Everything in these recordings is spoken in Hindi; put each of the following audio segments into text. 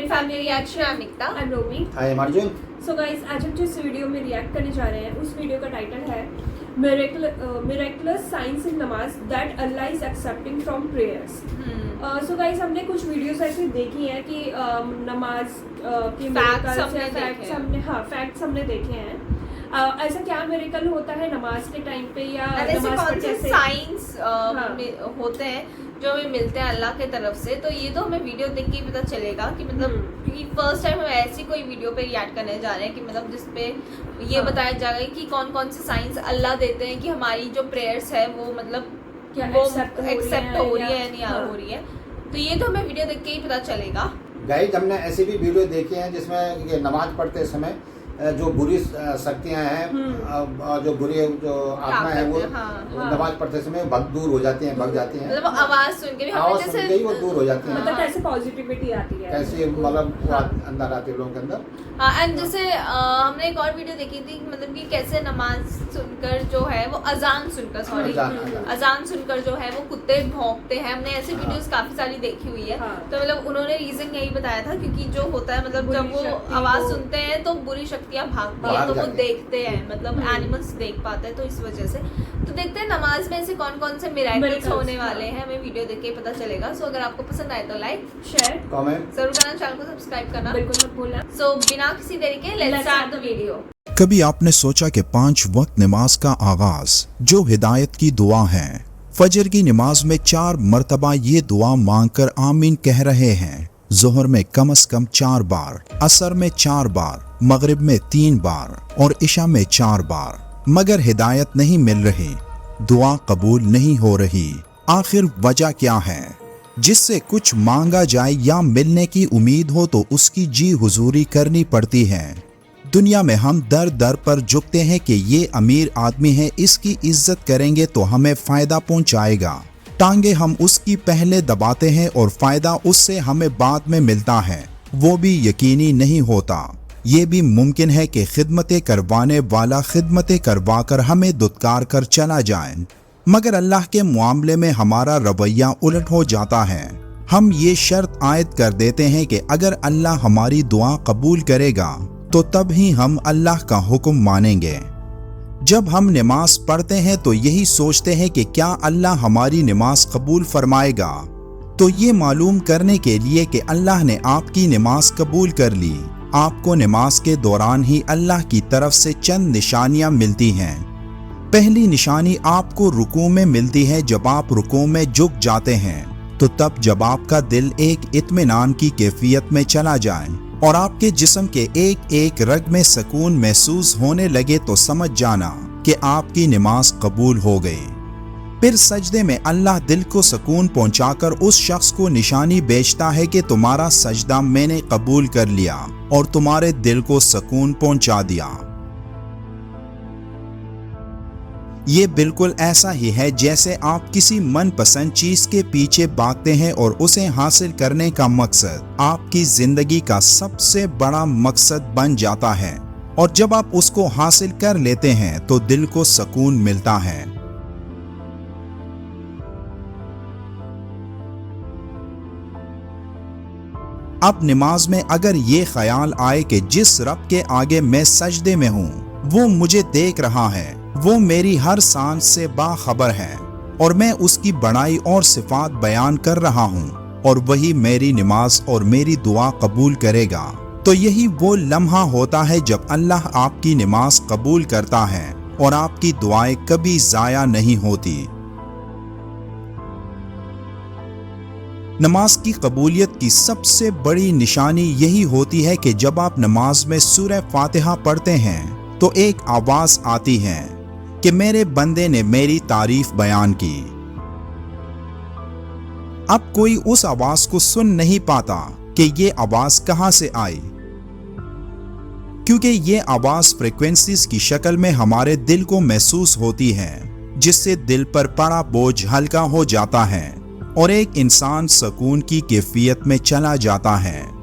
Family reaction. I am Nikita. I am Romi. Hi Arjun. So guys, आज हम जिस वीडियो में रिएक्ट करने जा रहे हैं उस वीडियो का टाइटल है मिरेकुलस साइंस इन नमाज that Allah is accepting from prayers. So guys, हमने कुछ वीडियोस ऐसी देखी हैं कि नमाज की फैक्ट्स हमने देखे हैं। ऐसा क्या मिरेकल होता है नमाज के टाइम पे या ऐसे नमाज कौन से पढ़ते साइंस होते हैं जो हमें मिलते हैं अल्लाह के तरफ से, तो ये तो हमें वीडियो देख के ही पता चलेगा कि मतलब क्योंकि फर्स्ट टाइम हम ऐसी कोई वीडियो पे रिएक्ट करने जा रहे हैं कि मतलब जिसपे ये बताया जाएगा कि कौन कौन से साइंस अल्लाह देते हैं कि हमारी जो प्रेयर्स है वो मतलब क्या वो एक्सेप्ट हो रही है नहीं हो रही है, तो ये तो हमें वीडियो देख के ही पता चलेगा। गाइस, हमने ऐसी भी वीडियो देखी हैं जिसमें ये नमाज पढ़ते समय जो बुरी शक्तियां हैं, जो बुरी जो आत्मा है वो नमाज पढ़ते समय दूर हो जाती हैं, भग जाती हैं। मतलब आवाज सुन के भी आवाज सुन के ही वो दूर हो जाती हैं। मतलब कैसे पॉजिटिविटी आती है, कैसे मतलब वो अंदर आती है लोगों के अंदर। एंड जैसे हमने एक और वीडियो देखी थी मतलब कि कैसे नमाज सुनकर जो है वो अजान सुनकर जो है वो कुत्ते भौंकते हैं। हमने ऐसी वीडियोस काफी सारी देखी हुई है। तो मतलब उन्होंने रीजन यही बताया था क्योंकि जो होता है मतलब जब वो आवाज सुनते हैं तो बुरी शक्तियां भागती है, तो वो देखते हैं मतलब एनिमल्स देख पाते हैं, तो इस वजह से। तो देखते हैं नमाज में ऐसे कौन कौन से मिरेकल्स होने वाले हैं, हमें वीडियो देख के पता चलेगा। सो अगर आपको पसंद आए तो लाइक शेयर कमेंट जरूर करना, चैनल को सब्सक्राइब करना बिल्कुल मत भूलना। सो बिना किसी देरी के लेट्स स्टार्ट द वीडियो। कभी आपने सोचा कि 5 वक्त नमाज का आगाज जो हिदायत की दुआ है, फजर की नमाज में 4 मरतबा ये दुआ मांगकर आमीन कह रहे हैं, जोहर में कम से कम 4 बार, असर में 4 बार, मगरिब में 3 बार और इशा में 4 बार, मगर हिदायत नहीं मिल रही, दुआ कबूल नहीं हो रही। आखिर वजह क्या है? जिससे कुछ मांगा जाए या मिलने की उम्मीद हो तो उसकी जी हुजूरी करनी पड़ती है। दुनिया में हम दर दर पर झुकते हैं कि ये अमीर आदमी है, इसकी इज्जत करेंगे तो हमें फायदा पहुंचाएगा। टांगे हम उसकी पहले दबाते हैं और फायदा उससे हमें बाद में मिलता है, वो भी यकीनी नहीं होता। ये भी मुमकिन है कि खिदमतें करवाने वाला खिदमतें करवाकर हमें दुत्कार कर चला जाए, मगर अल्लाह के मामले में हमारा रवैया उलट हो जाता है। हम ये शर्त आयद कर देते हैं कि अगर अल्लाह हमारी दुआ कबूल करेगा तो तब ही हम अल्लाह का हुक्म मानेंगे। जब हम नमाज पढ़ते हैं तो यही सोचते हैं कि क्या अल्लाह हमारी नमाज कबूल फरमाएगा। तो ये मालूम करने के लिए कि अल्लाह ने आपकी नमाज कबूल कर ली, आपको नमाज के दौरान ही अल्लाह की तरफ से चंद निशानियां मिलती हैं। पहली निशानी आपको रुकू में मिलती है। जब आप रुकू में झुक जाते हैं तो तब जब आपका दिल एक इत्मीनान की कैफियत में चला जाए और आपके जिस्म के एक एक रग में सुकून महसूस होने लगे तो समझ जाना कि आपकी नमाज कबूल हो गई। फिर सजदे में अल्लाह दिल को सुकून पहुंचाकर उस शख्स को निशानी बेचता है कि तुम्हारा सजदा मैंने कबूल कर लिया और तुम्हारे दिल को सुकून पहुंचा दिया। ये बिल्कुल ऐसा ही है जैसे आप किसी मनपसंद चीज के पीछे भागते हैं और उसे हासिल करने का मकसद आपकी जिंदगी का सबसे बड़ा मकसद बन जाता है, और जब आप उसको हासिल कर लेते हैं तो दिल को सुकून मिलता है। अब नमाज में अगर ये ख्याल आए कि जिस रब के आगे मैं सजदे में हूँ वो मुझे देख रहा है, वो मेरी हर सांस से बाखबर है और मैं उसकी बड़ाई और सिफात बयान कर रहा हूँ और वही मेरी नमाज और मेरी दुआ कबूल करेगा, तो यही वो लम्हा होता है जब अल्लाह आपकी नमाज कबूल करता है और आपकी दुआएं कभी जाया नहीं होती। नमाज की कबूलियत की सबसे बड़ी निशानी यही होती है कि जब आप नमाज में सूरह फातिहा पढ़ते हैं तो एक आवाज आती है कि मेरे बंदे ने मेरी तारीफ बयान की। अब कोई उस आवाज को सुन नहीं पाता कि ये आवाज कहां से आई, क्योंकि ये आवाज फ्रीक्वेंसीज की शक्ल में हमारे दिल को महसूस होती है, जिससे दिल पर पड़ा बोझ हल्का हो जाता है और एक इंसान सुकून की कैफियत में चला जाता है।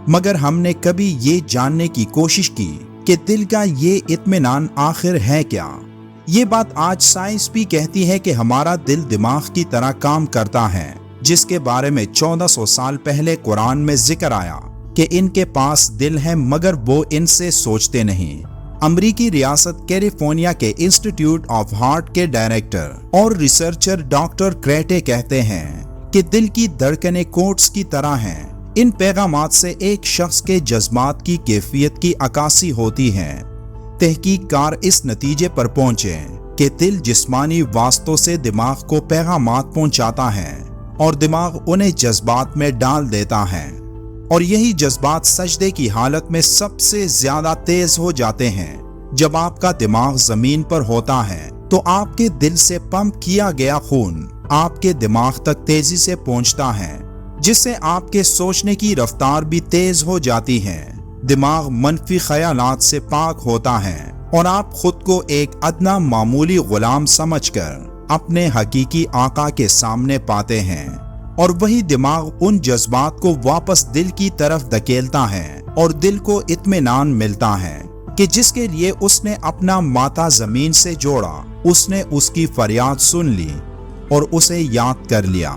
मगर हमने कभी ये जानने की कोशिश की कि दिल का ये इत्मीनान आखिर है क्या? ये बात आज साइंस भी कहती है कि हमारा दिल दिमाग की तरह काम करता है, जिसके बारे में 1400 साल पहले कुरान में जिक्र आया कि इनके पास दिल है मगर वो इनसे सोचते नहीं। अमरीकी रियासत कैलिफोर्निया के इंस्टीट्यूट ऑफ हार्ट के डायरेक्टर और रिसर्चर डॉक्टर क्रेटे कहते हैं कि दिल की धड़कनें कोड्स की तरह हैं। इन पैगामात से एक शख्स के जज्बात की कैफियत की अक्कासी होती है। तहकीककार इस नतीजे पर पहुंचे कि दिल जिस्मानी वास्तों से दिमाग को पैगामात पहुंचाता है और दिमाग उन्हें जज्बात में डाल देता है, और यही जज्बात सजदे की हालत में सबसे ज्यादा तेज हो जाते हैं। जब आपका दिमाग जमीन पर होता है तो आपके दिल से पंप किया गया खून आपके दिमाग तक तेजी से पहुंचता है, जिससे आपके सोचने की रफ्तार भी तेज हो जाती है। दिमाग मनफी ख्यालात से पाक होता है और आप खुद को एक अदना मामूली गुलाम समझकर अपने हकीकी आका के सामने पाते हैं, और वही दिमाग उन जज्बात को वापस दिल की तरफ धकेलता है और दिल को इत्मीनान मिलता है कि जिसके लिए उसने अपना माथा जमीन से जोड़ा, उसने उसकी फरियाद सुन ली और उसे याद कर लिया,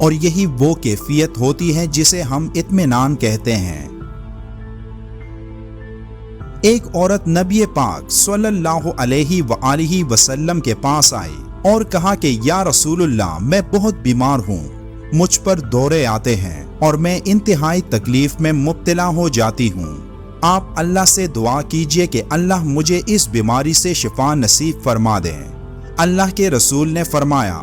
और यही वो कैफियत होती है जिसे हम इत्मीनान कहते हैं। एक औरत नबी पाक सल्लल्लाहु अलैहि वसल्लम के पास आई और कहा कि या रसूलुल्लाह, मैं बहुत बीमार हूँ, मुझ पर दौरे आते हैं और मैं इंतहाई तकलीफ में मुब्तला हो जाती हूँ। आप अल्लाह से दुआ कीजिए कि अल्लाह मुझे इस बीमारी से शिफा नसीब फरमा दे। अल्लाह के रसूल ने फरमाया,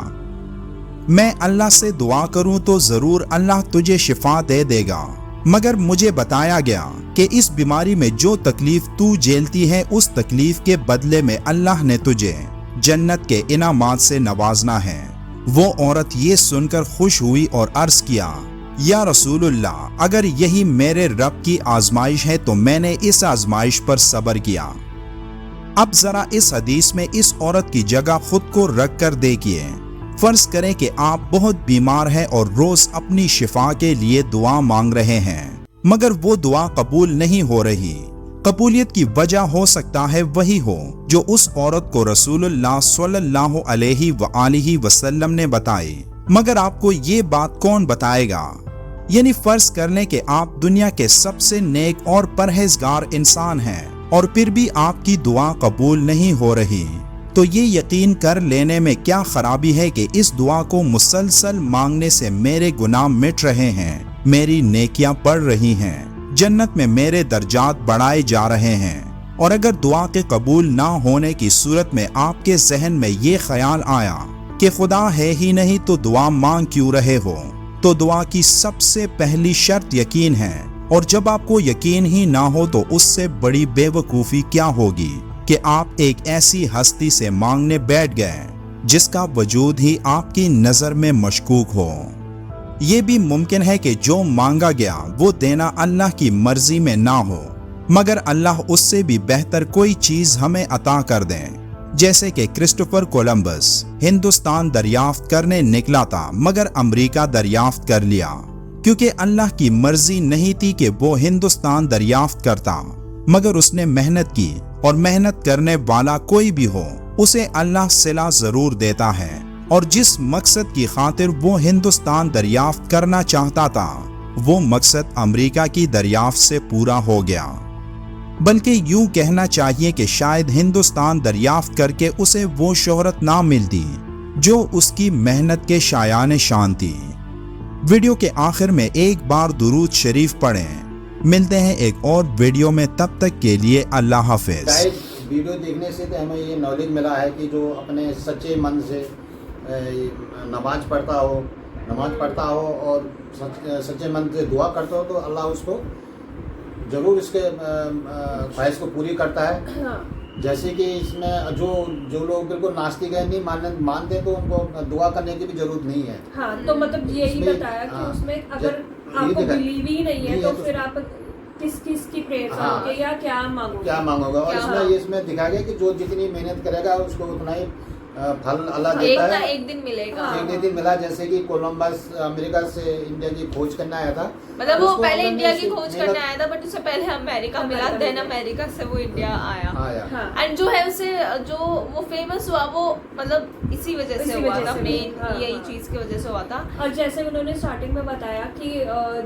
मैं अल्लाह से दुआ करूँ तो जरूर अल्लाह तुझे शिफा दे देगा, मगर मुझे बताया गया कि इस बीमारी में जो तकलीफ तू झेलती है उस तकलीफ के बदले में अल्लाह ने तुझे जन्नत के इनामात से नवाजना है। वो औरत ये सुनकर खुश हुई और अर्ज किया, या रसूलुल्लाह, अगर यही मेरे रब की आजमाइश है तो मैंने इस आजमाइश पर सब्र किया। अब जरा इस हदीस में इस औरत की जगह खुद को रख कर देखिए। फर्ज करें कि आप बहुत बीमार हैं और रोज अपनी शिफा के लिए दुआ मांग रहे हैं, मगर वो दुआ कबूल नहीं हो रही। कबूलियत की वजह हो सकता है वही हो जो उस औरत को रसूलुल्लाह सल्लल्लाहु अलैहि वसल्लम ने बताई, मगर आपको ये बात कौन बताएगा? यानी फर्ज कर लें कि आप दुनिया के सबसे नेक और परहेजगार इंसान हैं और फिर भी आपकी दुआ कबूल नहीं हो रही, तो ये यकीन कर लेने में क्या खराबी है कि इस दुआ को मुसलसल मांगने से मेरे गुनाह मिट रहे हैं, मेरी नेकियां बढ़ रही हैं, जन्नत में मेरे दर्जात बढ़ाए जा रहे हैं। और अगर दुआ के कबूल ना होने की सूरत में आपके जहन में ये ख्याल आया कि खुदा है ही नहीं तो दुआ मांग क्यों रहे हो, तो दुआ की सबसे पहली शर्त यकीन है, और जब आपको यकीन ही ना हो तो उससे बड़ी बेवकूफ़ी क्या होगी कि आप एक ऐसी हस्ती से मांगने बैठ गए जिसका वजूद ही आपकी नज़र में मशकूक हो। ये भी मुमकिन है कि जो मांगा गया वो देना अल्लाह की मर्जी में ना हो, मगर अल्लाह उससे भी बेहतर कोई चीज हमें अता कर दे। जैसे कि क्रिस्टोफर कोलंबस हिंदुस्तान दरियाफ्त करने निकला था मगर अमेरिका दरियाफ्त कर लिया, क्योंकि अल्लाह की मर्जी नहीं थी कि वो हिंदुस्तान दरियाफ्त करता, मगर उसने मेहनत की, और मेहनत करने वाला कोई भी हो उसे अल्लाह सिला जरूर देता है। और जिस मकसद की खातिर वो हिंदुस्तान दरियाफ्त करना चाहता था वो मकसद अमेरिका की दरियाफ्त से पूरा हो गया। बल्कि यूं कहना चाहिए कि शायद हिंदुस्तान दरियाफ्त करके उसे वो शोहरत ना मिलती जो उसकी मेहनत के शायान शान थी। वीडियो के आखिर में एक बार दुरूद शरीफ पढ़ें। मिलते हैं एक और वीडियो में, तब तक के लिए अल्लाह हाफिज। वीडियो देखने से तो हमें ये नॉलेज मिला है कि जो अपने सच्चे मन से नमाज पढ़ता हो और सच्चे मन से दुआ करता हो तो अल्लाह उसको ज़रूर इसके ख्वाहिश को पूरी करता है। हाँ। जैसे कि इसमें जो लोग बिल्कुल नास्तिक हैं, नहीं मानते तो उनको दुआ करने की भी जरूरत नहीं है। हाँ, तो मतलब यही बताया कि हाँ, उसमें अगर आपको बिलीव ही नहीं है तो फिर आप किस की प्रेयर करोगे या क्या मांगोगे? और इसमें दिखाया गया कि जो जितनी मेहनत करेगा उसको उतना ही फल अल्लाह एक देता ना है। एक दिन मिलेगा। हाँ। एक दिन मिला, जैसे कि कोलंबस अमेरिका से इंडिया की खोज करने आया था। मतलब वो उसको पहले हमने इंडिया की सिर्फ खोज मेहनत- करने आया था, बट उससे पहले अमेरिका मिला, अमेरिका देन मिला। अमेरिका से वो इंडिया आया। आया। हाँ। एंड जो है उसे जो वो फेमस हुआ वो मतलब इसी वजह से इसी हुआ वजह था, से मेन हाँ, यही हाँ। चीज की वजह से हुआ था। और जैसे उन्होंने स्टार्टिंग में बताया कि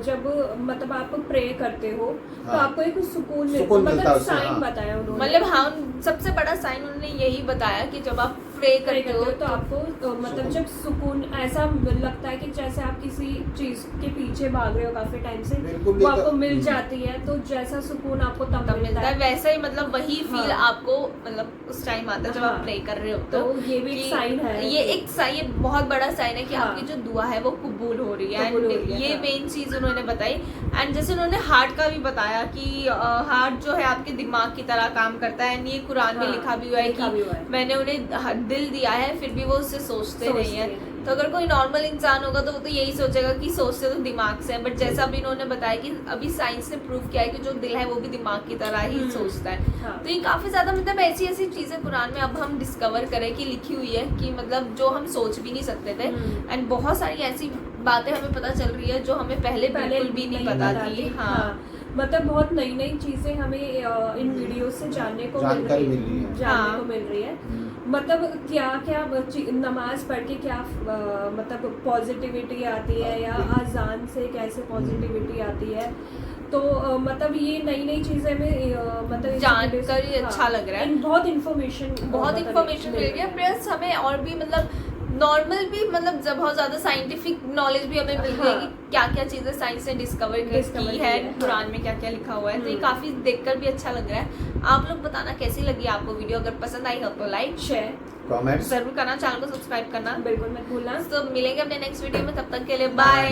जब मतलब आप प्रे करते हो तो हाँ। आपको एक सुकून सुकून मिलता है मतलब उससे, साइन हाँ। बताया उन्होंने। मतलब हाँ, सबसे बड़ा साइन उन्होंने यही बताया कि जब आप प्रे प्रे करते हो तो आपको मतलब सुकून। जब सुकून ऐसा लगता है कि जैसे आप किसी चीज के पीछे भाग रहे हो काफी टाइम से, बिल्कुल वो भी आपको तो- मिल जाती है, तो जैसा सुकून आपको तब तब मिलता है, वैसा ही मतलब वही फील हाँ। आपको मतलब उस टाइम आता है जब आप हाँ। प्रे कर रहे हो। तो ये भी एक कि साइन है। ये एक साइन, ये बहुत बड़ा साइन है कि हाँ। आपकी जो दुआ है वो कबूल हो रही है। कबूल हो एंड रही है, ये हाँ। मेन चीज उन्होंने बताई। एंड जैसे उन्होंने हार्ट का भी बताया कि हार्ट जो है आपके दिमाग की तरह काम करता है। एंड ये कुरान में हाँ, लिखा भी हुआ है लिखा भी हुआ कि है। मैंने उन्हें दिल दिया है, फिर भी वो उससे सोचते नहीं सोचते है। नहीं। तो अगर कोई नॉर्मल इंसान होगा तो वो तो यही सोचेगा कि सोचते तो दिमाग से है, बट जैसा अभी इन्होंने बताया कि अभी साइंस ने प्रूव किया है कि जो दिल है वो भी दिमाग की तरह ही सोचता है। हाँ। तो ये काफी ज्यादा मतलब ऐसी ऐसी चीजें कुरान में अब हम डिस्कवर करें कि लिखी हुई है कि मतलब जो हम सोच भी नहीं सकते थे। एंड बहुत सारी ऐसी बातें हमें पता चल रही है जो हमें पहले बिल्कुल भी नहीं पता थी। हाँ। मतलब बहुत नई नई चीजें हमें इन वीडियो से जानने को जानकारी मिल रही है। जानने हाँ। को मिल रही है। मतलब क्या क्या नमाज पढ़ के क्या मतलब पॉजिटिविटी आती है, या अजान से कैसे पॉजिटिविटी आती है। तो मतलब ये नई नई चीजें में मतलब इस जानकर वीडियो से- ही अच्छा लग रहा है। बहुत इन्फॉर्मेशन बहुत इंफॉर्मेशन मिल गया, प्लस हमें और भी मतलब नॉर्मल भी मतलब जब बहुत ज्यादा साइंटिफिक नॉलेज भी हमें मिल गई है हाँ। कि क्या क्या चीजें साइंस ने डिस्कवर Discover की की है, है, कुरान हाँ। में क्या क्या लिखा हुआ है। तो ये हम्म। काफी देखकर भी अच्छा लग रहा है। आप लोग बताना कैसी लगी आपको वीडियो। अगर पसंद आई हो तो लाइक शेयर कमेंट्स जरूर करना, चैनल को सब्सक्राइब करना। बिल्कुल मत भूलना। तो मिलेंगे अपने नेक्स्ट वीडियो में, तब तक के लिए बाय।